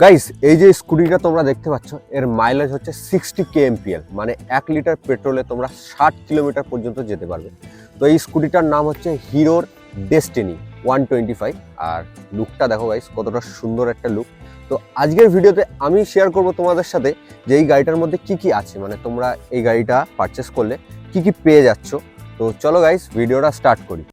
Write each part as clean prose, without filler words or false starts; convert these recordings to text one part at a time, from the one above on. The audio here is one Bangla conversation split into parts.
গাইস, এই যে স্কুটিটা তোমরা দেখতে পাচ্ছ এর মাইলেজ হচ্ছে 60 kmpl, মানে 1 লিটার পেট্রোলে তোমরা 60 কিলোমিটার পর্যন্ত যেতে পারবে। তো এই স্কুটিটার নাম হচ্ছে হিরোর ডেস্টিনি 125। আর লুকটা দেখো গাইস, কতটা সুন্দর একটা লুক। তো আজকের ভিডিওতে আমি শেয়ার করব তোমাদের সাথে যে এই গাড়িটার মধ্যে কি কি আছে, মানে তোমরা এই গাড়িটা পারচেস করলে কি কি পেয়ে যাচ্ছ। তো চলো গাইস, ভিডিওটা স্টার্ট করি।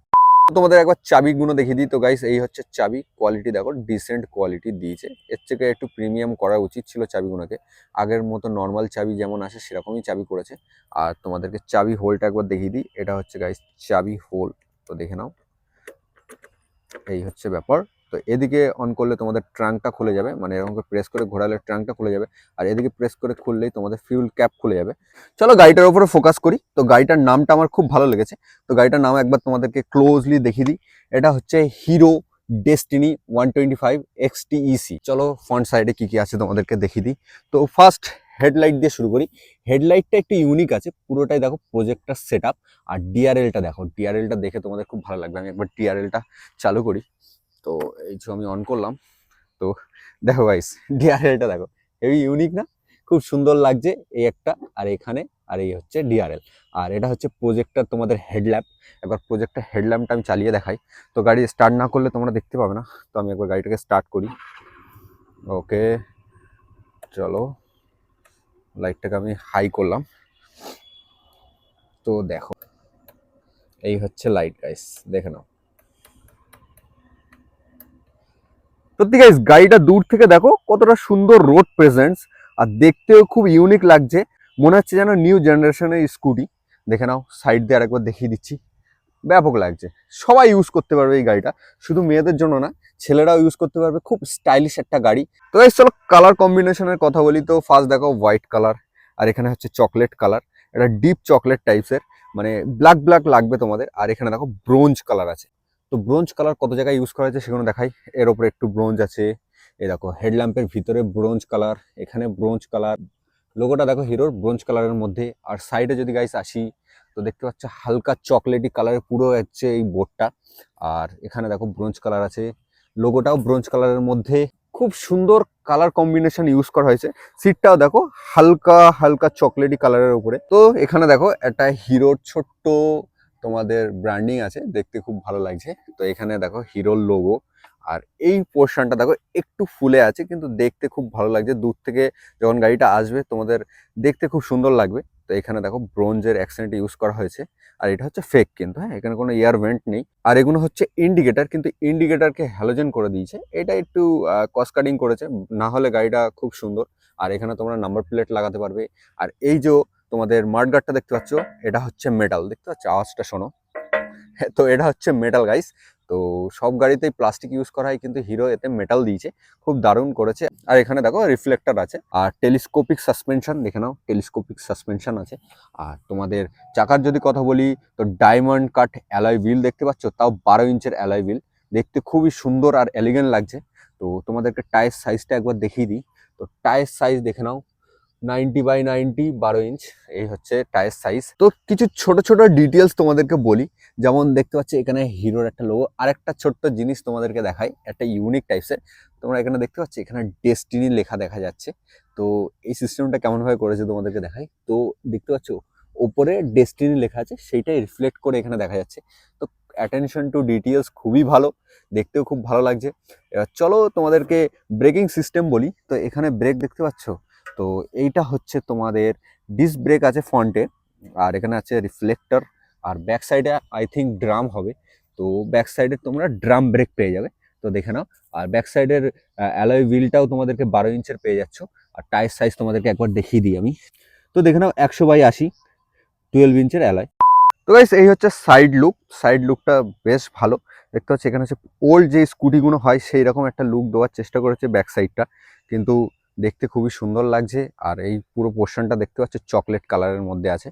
তোমাদের একবার চাবিগুলো দেখিয়ে দিই। তো গাইস, এই হচ্ছে চাবি, কোয়ালিটি দেখো ডিসেন্ট কোয়ালিটি দিয়েছে। এর থেকে একটু প্রিমিয়াম করা উচিত ছিল চাবিগুলোকে। আগের মতো নর্মাল চাবি যেমন আসে সেরকমই চাবি করেছে। আর তোমাদেরকে চাবি হোলটা একবার দেখিয়ে দিই। এটা হচ্ছে গাইস চাবি হোল, তো দেখে নাও। এই হচ্ছে ব্যাপার। তো এদিকে অন করলে তোমাদের ট্রাঙ্কটা খুলে যাবে, মানে এরকম করে প্রেস করে ঘোরালে ট্রাঙ্কটা খুলে যাবে। আর এদিকে প্রেস করে খুললেই তোমাদের ফিউল ক্যাপ খুলে যাবে। চলো গাড়িটার উপরে ফোকাস করি। তো গাড়িটার নামটা আমার খুব ভালো লেগেছে। তো গাড়িটার নাম একবার তোমাদেরকে ক্লোজলি দেখিয়ে দিই। এটা হচ্ছে হিরো ডেস্টিনি 125 XTEC। চলো ফ্রন্ট সাইডে কি কি আছে তোমাদেরকে দেখিয়ে দিই। তো ফার্স্ট হেডলাইট দিয়ে শুরু করি। হেডলাইটটা একটু ইউনিক আছে, পুরোটাই দেখো প্রজেক্টর সেট আপ। আর ডিআরএলটা দেখো, ডিআরএলটা দেখে তোমাদের খুব ভালো লাগবে। আমি একবার ডিআরএলটা চালু করি। তো এই যে আমি অন করলাম। তো দেখো গাইস, ডিআরএলটা দেখো, হেভি ইউনিক না? খুব সুন্দর লাগছে এই একটা। আর এখানে আর এই হচ্ছে ডিআরএল। আর এটা হচ্ছে প্রজেক্টর তোমাদের হেডল্যাম্প। একবার প্রজেক্টর হেডল্যাম্পটা আমি চালিয়ে দেখাই। তো গাড়ি স্টার্ট না করলে তোমরা দেখতে পাবে না। তো আমি একবার গাড়িটাকে স্টার্ট করি। ওকে, চলো লাইটটাকে আমি হাই করলাম। তো দেখো, এই হচ্ছে লাইট গাইস, দেখে নাও। সত্যি গাইস, গাড়িটা দূর থেকে দেখো কতটা সুন্দর রোড প্রেজেন্স। আর দেখতেও খুব ইউনিক লাগছে, মনে হচ্ছে যেন নিউ জেনারেশনের স্কুটি। দেখে নাও, সাইড দিয়ে আরেকবার দেখিয়ে দিচ্ছি। ব্যাপক লাগছে। সবাই ইউজ করতে পারবে এই গাড়িটা, শুধু মেয়েদের জন্য না, ছেলেরাও ইউজ করতে পারবে। খুব স্টাইলিশ একটা গাড়ি। তো গাইস চলো কালার কম্বিনেশনের কথা বলি। তো ফার্স্ট দেখো হোয়াইট কালার, আর এখানে হচ্ছে চকলেট কালার। এটা ডিপ চকলেট টাইপসের, মানে ব্ল্যাক ব্ল্যাক লাগবে তোমাদের। আর এখানে দেখো ব্রোঞ্জ কালার আছে। তো ব্রোঞ্জ কালার কত জায়গায় ইউজ করা হয়েছে সেগুলো দেখাই। এর ওপরে একটু ব্রোঞ্জ আছে। এই দেখো হেডল্যাম্পের ভিতরে ব্রোঞ্জ কালার, এখানে ব্রোঞ্জ কালার। লোগোটা দেখো হিরোর ব্রোঞ্জ কালারের মধ্যে। আর সাইডে যদি গাইস আসি, তো দেখতে পাচ্ছ হালকা চকলেটি কালারের পুরো হচ্ছে এই বোর্ডটা। আর এখানে দেখো ব্রোঞ্জ কালার আছে, লোগোটাও ব্রোঞ্জ কালারের মধ্যে। খুব সুন্দর কালার কম্বিনেশন ইউজ করা হয়েছে। সিটটাও দেখো হালকা হালকা চকলেটি কালারের উপরে। তো এখানে দেখো একটা হিরোর ছোট্ট তোমাদের ব্র্যান্ডিং আছে, দেখতে খুব ভালো লাগছে। তো এখানে দেখো হিরোর লোগো। আর এই পোর্শনটা দেখো একটু ফুলে আছে, কিন্তু দেখতে খুব ভালো লাগছে। দূর থেকে যখন গাড়িটা আসবে তোমাদের দেখতে খুব সুন্দর লাগবে। তো এখানে দেখো ব্রোঞ্জের অ্যাকসেন্ট ইউজ করা হয়েছে। আর এটা হচ্ছে ফেক কিন্তু, হ্যাঁ, এখানে কোনো এয়ার ভেন্ট নেই। আর এগুলো হচ্ছে ইন্ডিকেটার, কিন্তু ইন্ডিকেটারকে হ্যালোজেন করে দিয়েছে। এটা একটু কস্ট কাটিং করেছে, না হলে গাড়িটা খুব সুন্দর। আর এখানে তোমরা নাম্বার প্লেট লাগাতে পারবে। আর এই যে তোমাদের মাঠগার্ডটা দেখতে পাচ্ছ, এটা হচ্ছে মেটাল, দেখতে পাচ্ছ আওয়াজটা শোনো। তো এটা হচ্ছে মেটাল গাইস। তো সব গাড়িতেই প্লাস্টিক ইউজ করা হয়, কিন্তু হিরো এতে মেটাল দিয়েছে, খুব দারুণ করেছে। আর এখানে দেখো রিফ্লেক্টর আছে। আর টেলিস্কোপিক সাসপেনশন দেখে নাও, টেলিস্কোপিক সাসপেনশন আছে। আর তোমাদের চাকার যদি কথা বলি, তো ডায়মন্ড কাট অ্যালয় হুইল দেখতে পাচ্ছ, তাও 12 ইঞ্চের অ্যালয় হুইল। দেখতে খুবই সুন্দর আর এলিগেন্ট লাগছে। তো তোমাদেরকে টায়ার সাইজটা একবার দেখিয়ে দিই। তো টায়ার সাইজ দেখে নাও, 90/90, 12 ইঞ্চ। এই হচ্ছে টায়ার সাইজ। তো কিছু ছোট ছোট ডিটেলস তোমাদেরকে বলি। যেমন দেখতে পাচ্ছি এখানে হিরোর একটা লোগো। আর একটা ছোট্ট জিনিস তোমাদেরকে দেখাই, একটা ইউনিক টাইপসের। তোমরা এখানে দেখতে পাচ্ছি এখানে ডেস্টিনি লেখা দেখা যাচ্ছে। তো এই সিস্টেমটা কেমন ভাবে করেছে তোমাদেরকে দেখাই। তো দেখতে পাচ্ছ ওপরে ডেস্টিনি লেখা আছে, সেইটাই রিফ্লেক্ট করে এখানে দেখা যাচ্ছে। তো অ্যাটেনশন টু ডিটেলস খুবই ভালো, দেখতেও খুব ভালো লাগছে। এবার চলো তোমাদেরকে ব্রেকিং সিস্টেম বলি। তো এখানে ব্রেক দেখতে পাচ্ছ। তো এইটা হচ্ছে তোমাদের ডিস্ক ব্রেক আছে ফ্রন্টে। আর এখানে আছে রিফ্লেক্টর। আর ব্যাক সাইডে আই থিঙ্ক ড্রাম হবে। তো ব্যাক সাইডে তোমরা ড্রাম ব্রেক পেয়ে যাবে। তো দেখে নাও। আর ব্যাক সাইডের অ্যালয় হুইলটাও তোমাদেরকে 12 ইঞ্চের পেয়ে যাচ্ছ। আর টায়ার সাইজ তোমাদেরকে একবার দেখিয়ে দিই আমি। তো দেখে নাও 100/80, 12 ইঞ্চের অ্যালয়। তো গাইস, এই হচ্ছে সাইড লুক। সাইড লুকটা বেশ ভালো। দেখতে পাচ্ছি এখানে হচ্ছে ওল্ড যে স্কুটিগুলো হয় সেই রকম একটা লুক দেওয়ার চেষ্টা করেছে ব্যাক সাইডটা, কিন্তু দেখতে খুবই সুন্দর লাগছে। আর এই পুরো পোর্শনটা দেখতে পাচ্ছ চকলেট কালারের মধ্যে আছে।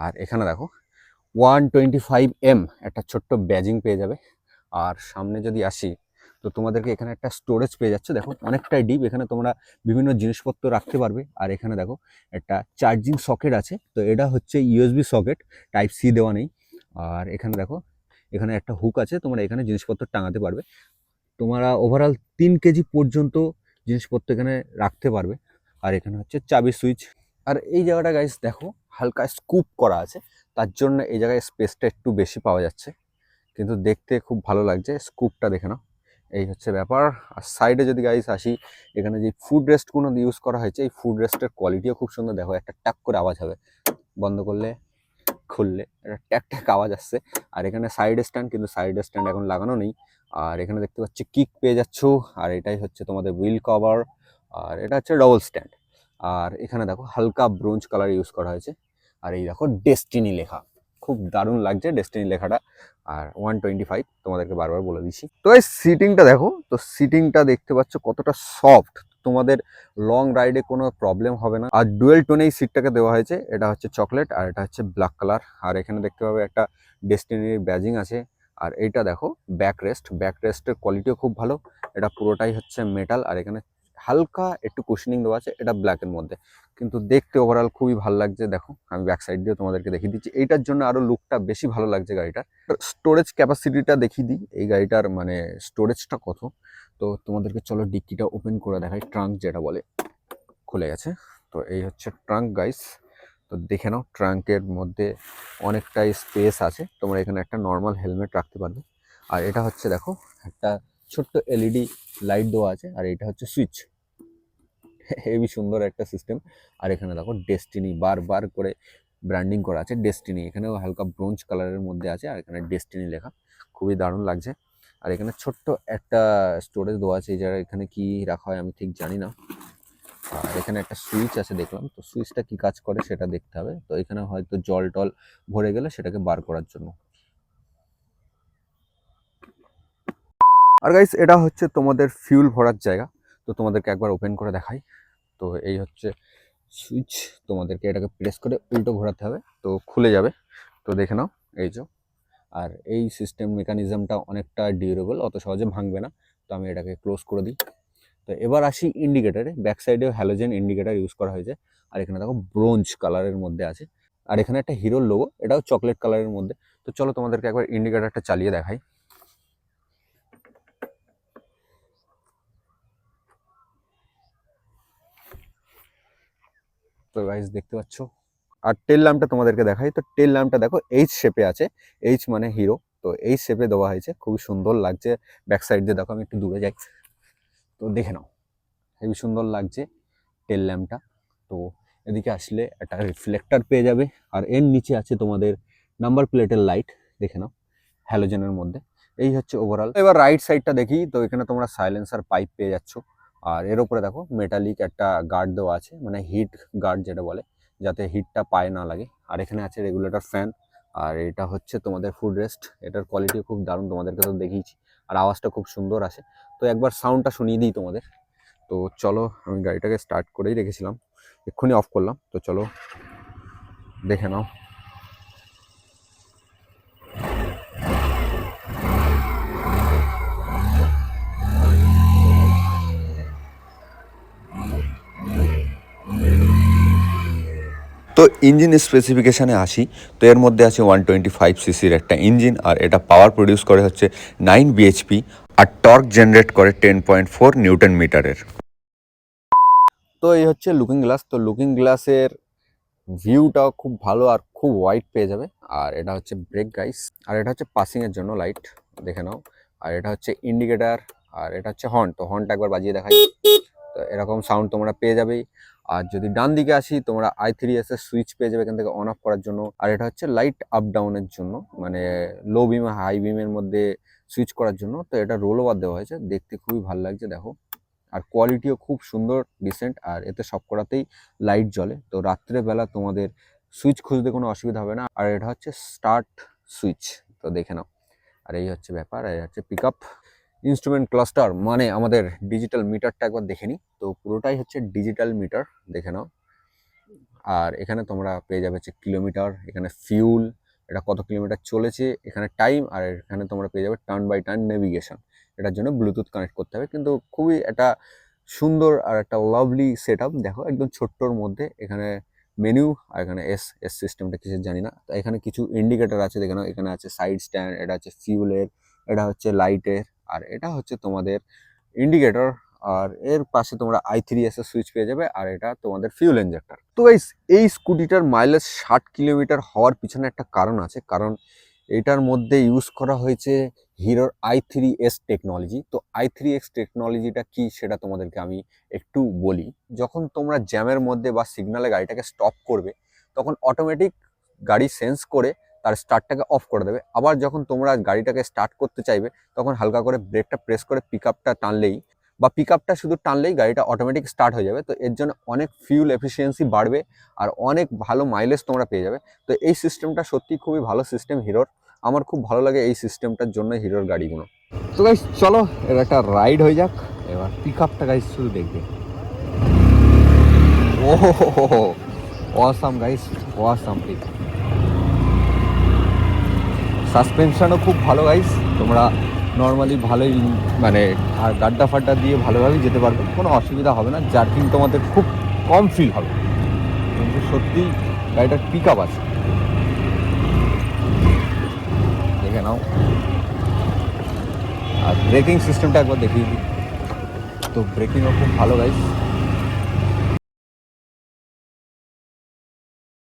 আর এখানে দেখো 125M একটা ছোট্ট ব্যাজিং পেয়ে যাবে। আর সামনে যদি আসি, তো তোমাদেরকে এখানে একটা স্টোরেজ পেয়ে যাচ্ছে। দেখো অনেকটাই ডিপ, এখানে তোমরা বিভিন্ন জিনিসপত্র রাখতে পারবে। আর এখানে দেখো একটা চার্জিং সকেট আছে। তো এটা হচ্ছে ইউএসবি সকেট, টাইপ সি দেওয়া নেই। আর এখানে দেখো এখানে একটা হুক আছে, তোমরা এখানে জিনিসপত্র টাঙাতে পারবে। তোমরা ওভারঅল 3 কেজি পর্যন্ত জিনিসপত্র এখানে রাখতে পারবে। আর এখানে হচ্ছে চাবি সুইচ। আর এই জায়গাটা গাইস দেখো হালকা স্কুপ করা আছে, তার জন্য এই জায়গায় স্পেসটা একটু বেশি পাওয়া যাচ্ছে, কিন্তু দেখতে খুব ভালো লাগছে। স্কুপটা দেখে নাও, এই হচ্ছে ব্যাপার। আর সাইডে যদি গাইস আসি, এখানে যে ফুড রেস্টগুলো ইউজ করা হয়েছে, এই ফুড রেস্টের কোয়ালিটিও খুব সুন্দর। দেখো একটা ট্যাপ করে আওয়াজ হবে, বন্ধ করলে খুললে একটা ট্যাক ট্যাক আওয়াজ আসছে। আর এখানে সাইড স্ট্যান্ড, কিন্তু সাইড স্ট্যান্ড এখন লাগানো নেই। আর এখানে দেখতে পাচ্ছি কিক পেয়ে যাচ্ছ। আর এটাই হচ্ছে তোমাদের হুইল কভার। আর এটা হচ্ছে ডবল স্ট্যান্ড। আর এখানে দেখো হালকা ব্রোঞ্জ কালার ইউজ করা হয়েছে। আর এই দেখো ডেস্টিনি লেখা, খুব দারুণ লাগছে ডেস্টিনি লেখাটা। আর 125 তোমাদেরকে বারবার বলে দিচ্ছি। তো এই সিটিংটা দেখো, তো সিটিংটা দেখতে পাচ্ছ কতটা সফট, তোমাদের লং রাইডে কোনো প্রবলেম হবে না। আর ডুয়েল টোনে এই সিটটাকে দেওয়া হয়েছে, এটা হচ্ছে চকলেট আর এটা হচ্ছে ব্ল্যাক কালার। আর এখানে দেখতে পাবে একটা ডেস্টিনির ব্যাজিং আছে। আর এইটা দেখো ব্যাক রেস্টের কোয়ালিটিও খুব ভালো। এটা পুরোটাই হচ্ছে মেটাল। আর এখানে হালকা একটু কুশনিং দেওয়া আছে, এটা ব্ল্যাকের মধ্যে, কিন্তু দেখতে ওভারঅল খুবই ভালো লাগছে। দেখো আমি ব্যাক সাইড দিয়ে তোমাদেরকে দেখিয়ে দিচ্ছি, এইটার জন্য আরো লুকটা বেশি ভালো লাগছে গাড়িটার। স্টোরেজ ক্যাপাসিটিটা দেখিয়ে দিই, এই গাড়িটার মানে স্টোরেজটা কত। তো তোমাদেরকে চলো ডিক্কিটা ওপেন করে দেখাই, ট্রাঙ্ক যেটা বলে, খুলে গেছে। তো এই হচ্ছে ট্রাঙ্ক গাইস। তো দেখে নাও ট্রাঙ্কের মধ্যে অনেকটাই স্পেস আছে, তোমরা এখানে একটা নর্মাল হেলমেট রাখতে পারবে। আর এটা হচ্ছে দেখো একটা ছোট্ট এলইডি লাইট দেওয়া আছে। আর এটা হচ্ছে সুইচ, হেভি সুন্দর একটা সিস্টেম। আর এখানে দেখো ডেস্টিনি বারবার করে ব্র্যান্ডিং করা আছে, ডেস্টিনি এখানেও হালকা ব্রোঞ্জ কালারের মধ্যে আছে। আর এখানে ডেস্টিনি লেখা, খুবই দারুণ লাগছে। আর এখানে ছোট্ট একটা স্টোরেজ দেওয়া আছে, এই জায়গায় এখানে কি রাখা হয় আমি ঠিক জানি না। আর এখানে একটা সুইচ আছে দেখলাম, তো সুইচটা কি কাজ করে সেটা দেখতে হবে। তো এখানে হয়তো জল টল ভরে গেলে সেটাকে বার করার জন্য। আর গাইস এটা হচ্ছে তোমাদের ফিউল ভরার জায়গা, তো তোমাদেরকে একবার ওপেন করে দেখাই। তো এই হচ্ছে সুইচ, তোমাদেরকে এটাকে প্রেস করে উল্টো ঘোরাতে হবে, তো খুলে যাবে। তো দেখে নাও এই যে। আর এই সিস্টেম মেকানিজমটা অনেকটা ডিউরেবল, অত সহজে ভাঙবে না। তো আমি এটাকে ক্লোজ করে দিই। তো এবার আসি ইন্ডিকেটারে, ব্যাক সাইডেও হ্যালোজেন ইন্ডিকেটার ইউজ করা হয়েছে। আর এখানে দেখো ব্রোঞ্জ কালারের মধ্যে আছে। আর এখানে একটা হিরোর লোগো, এটাও চকলেট কালারের মধ্যে। তো চলো তোমাদেরকে একবার ইন্ডিকেটারটা চালিয়ে দেখাই। তো গাইস দেখতে পাচ্ছ। আর টেল ল্যাম্পটা তোমাদেরকে দেখাই, তো টেল ল্যাম্পটা দেখো এইচ শেপে আছে, এইচ মানে হিরো, তো এইচ শেপে দেওয়া হয়েছে, খুবই সুন্দর লাগছে। ব্যাক সাইড দিয়ে দেখো, আমি একটু দূরে যাই, তো দেখে নাও হেবি সুন্দর লাগছে টেল ল্যাম্পটা। তো এদিকে আসলে একটা রিফ্লেক্টর পেয়ে যাবে। আর এর নিচে আছে তোমাদের নাম্বার প্লেটের লাইট, দেখে নাও হ্যালোজেনের মধ্যে। এই হচ্ছে ওভারঅল। এবার রাইট সাইডটা দেখি, তো এখানে তোমরা সাইলেন্সার পাইপ পেয়ে যাচ্ছ। আর এর উপরে দেখো মেটালিক একটা গার্ড দেওয়া আছে, মানে হিট গার্ড যেটা বলে, যাতে হিটটা পায়ে না লাগে। আর এখানে আছে রেগুলেটর ফ্যান। আর এটা হচ্ছে তোমাদের ফুড রেস্ট, এটার কোয়ালিটি খুব দারুণ, তোমাদেরকে তো দেখিয়েছি। আর আওয়াজটা খুব সুন্দর আসে। তো একবার সাউন্ডটা শুনিয়ে দিই তোমাদের। তো চলো, আমি গাড়িটাকে স্টার্ট করেই রেখেছিলাম, এক্ষুনি অফ করলাম। তো চলো দেখে নাও। তো ইঞ্জিন স্পেসিফিকেশানে আসি, তো এর মধ্যে আছে 125 সিসির একটা ইঞ্জিন। আর এটা পাওয়ার প্রডিউস করে হচ্ছে 9 bhp। আর টর্ক জেনারেট করে 10.4 নিউটন মিটারের। তো এই হচ্ছে লুকিং গ্লাস। তো লুকিং গ্লাসের ভিউটাও খুব ভালো আর খুব ওয়াইড পেয়ে যাবে। আর এটা হচ্ছে ব্রেক গাইস। আর এটা হচ্ছে পাসিংয়ের জন্য লাইট, দেখে নাও। আর এটা হচ্ছে ইন্ডিকেটার। আর এটা হচ্ছে হর্ন, তো হর্নটা একবার বাজিয়ে দেখাই। তো এরকম সাউন্ড তোমরা পেয়ে যাবেই। আর যদি ডান দিকে আসি, তোমরা i3s এর সুইচ পেয়ে যাবে এখান থেকে অন অফ করার জন্য। আর এটা হচ্ছে লাইট আপ ডাউনের জন্য, মানে লো বিম হাই বিমের মধ্যে সুইচ করার জন্য। তো এটা রোল ওভার দেওয়া হয়েছে, দেখতে খুবই ভালো লাগছে দেখো। আর কোয়ালিটিও খুব সুন্দর ডিসেন্ট। আর এতে সব করাতেই লাইট জ্বলে, তো রাত্রেবেলা তোমাদের সুইচ খুঁজতে কোনো অসুবিধা হবে না। আর এটা হচ্ছে স্টার্ট সুইচ, তো দেখে নাও। আর এই হচ্ছে ব্যাপার। আর এই হচ্ছে পিক আপ। ইনস্ট্রুমেন্ট ক্লাস্টার মানে আমাদের ডিজিটাল মিটারটা একবার দেখে নিই। তো পুরোটাই হচ্ছে ডিজিটাল মিটার, দেখে নাও। আর এখানে তোমরা পেয়ে যাবে হচ্ছে কিলোমিটার, এখানে ফিউল, এটা কত কিলোমিটার চলেছে, এখানে টাইম। আর এখানে তোমরা পেয়ে যাবে টার্ন বাই টার্ন নেভিগেশন। এটার জন্য ব্লুটুথ কানেক্ট করতে হবে, কিন্তু খুবই একটা সুন্দর আর একটা লাভলি সেট আপ। দেখো একদম ছোট্টর মধ্যে এখানে মেনু। আর এখানে এস এস সিস্টেমটা কিসের জানি না। তো এখানে কিছু ইন্ডিকেটর আছে, দেখে নাও। এখানে আছে সাইড স্ট্যান্ড, এটা হচ্ছে ফিউলের, এটা হচ্ছে লাইটের। আর এটা হচ্ছে তোমাদের ইন্ডিকেটর। আর এর পাশে তোমরা i3s এর সুইচ পেয়ে যাবে, আর এটা তোমাদের ফিউল ইনজেক্টর। তো গাইস এই স্কুটিটার মাইলেজ 60 কিলোমিটার হওয়ার পিছনে একটা কারণ আছে, কারণ এটার মধ্যে ইউজ করা হয়েছে হিরোর i3s টেকনোলজি। তো i3s টেকনোলজিটা কি সেটা তোমাদেরকে আমি একটু বলি। যখন তোমরা জ্যামের মধ্যে বা সিগনালে গাড়িটাকে স্টপ করবে, তখন অটোমেটিক গাড়ি সেন্স করে তার স্টার্টটাকে অফ করে দেবে। আবার যখন তোমরা গাড়িটাকে স্টার্ট করতে চাইবে, তখন হালকা করে ব্রেকটা প্রেস করে পিক আপটা টানলেই বা পিক আপটা শুধু টানলেই গাড়িটা অটোমেটিক স্টার্ট হয়ে যাবে। তো এর জন্য অনেক ফিউল এফিসিয়েন্সি বাড়বে আর অনেক ভালো মাইলেজ তোমরা পেয়ে যাবে। তো এই সিস্টেমটা সত্যি খুবই ভালো সিস্টেম হিরোর। আমার খুব ভালো লাগে এই সিস্টেমটার জন্য হিরোর গাড়িগুলো। তো গাইস চলো এর একটা রাইড হয়ে যাক। এবার পিক আপটা গাইস শুধু দেখবে। ও অসাম গাইস, অসাম পিক। সাসপেনশনও খুব ভালো গাইস, তোমরা নর্মালি ভালোই মানে আর গাড্ডা ফাড্ডা দিয়ে ভালোভাবেই যেতে পারবে, কোনো অসুবিধা হবে না। জার্কিং তোমাদের খুব কম ফিল হবে, কিন্তু সত্যি গাড়িটার পিক আপ আছে, দেখে নাও। আর ব্রেকিং সিস্টেমটা একবার দেখিয়ে দিই। তো ব্রেকিংও খুব ভালো গাইস।